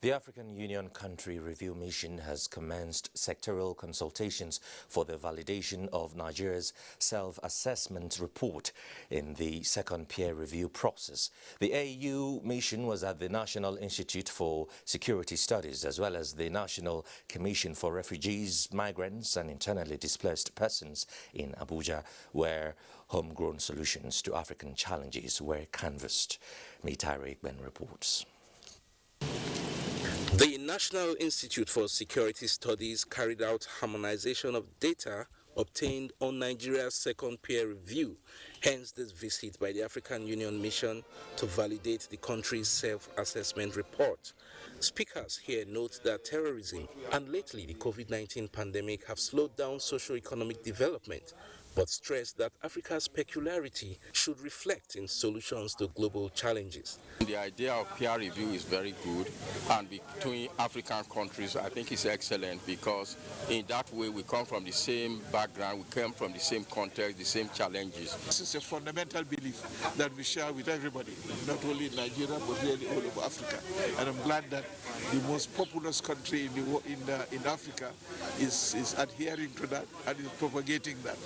The African Union Country Review Mission has commenced sectoral consultations for the validation of Nigeria's self-assessment report in the second peer review process. The AU mission was at the National Institute for Security Studies as well as the National Commission for Refugees, Migrants and Internally Displaced Persons in Abuja, where homegrown solutions to African challenges were canvassed. Mitari Ikben reports. The National Institute for Security Studies carried out harmonization of data obtained on Nigeria's second peer review, hence this visit by the African Union Mission to validate the country's self-assessment report. Speakers here note that terrorism and lately the COVID-19 pandemic have slowed down socio-economic development, but stress that Africa's peculiarity should reflect in solutions to global challenges. The idea of peer review is very good, and between African countries I think it's excellent, because in that way we come from the same background, we come from the same context, the same challenges. This is a fundamental belief that we share with everybody, not only in Nigeria but really all over Africa. And I'm glad that the most populous country in Africa is adhering to that and is propagating that.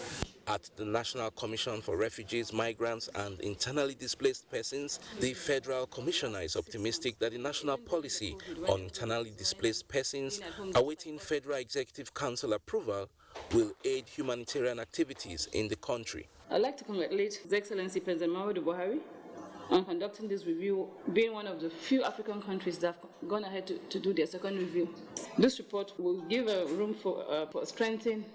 At the National Commission for Refugees, Migrants and Internally Displaced Persons, the Federal Commissioner is optimistic that the national policy on internally displaced persons awaiting Federal Executive Council approval will aid humanitarian activities in the country. I'd like to congratulate His Excellency President Muhammadu Buhari on conducting this review, being one of the few African countries that have gone ahead to do their second review. This report will give a room for strengthening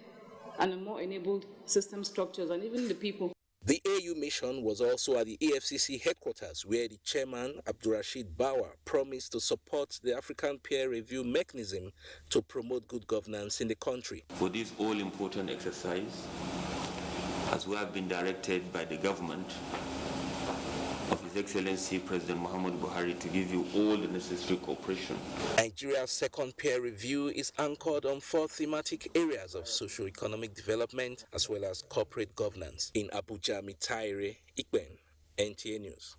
and a more enabled system structures and even the people. The AU mission was also at the EFCC headquarters, where the chairman, Abdurrashid Bawa, promised to support the African peer review mechanism to promote good governance in the country. For this all-important exercise, as we have been directed by the government of His Excellency President Muhammadu Buhari to give you all the necessary cooperation. Nigeria's second peer review is anchored on 4 thematic areas of socio-economic development as well as corporate governance. In Abuja, Mitari Ikben, NTA News.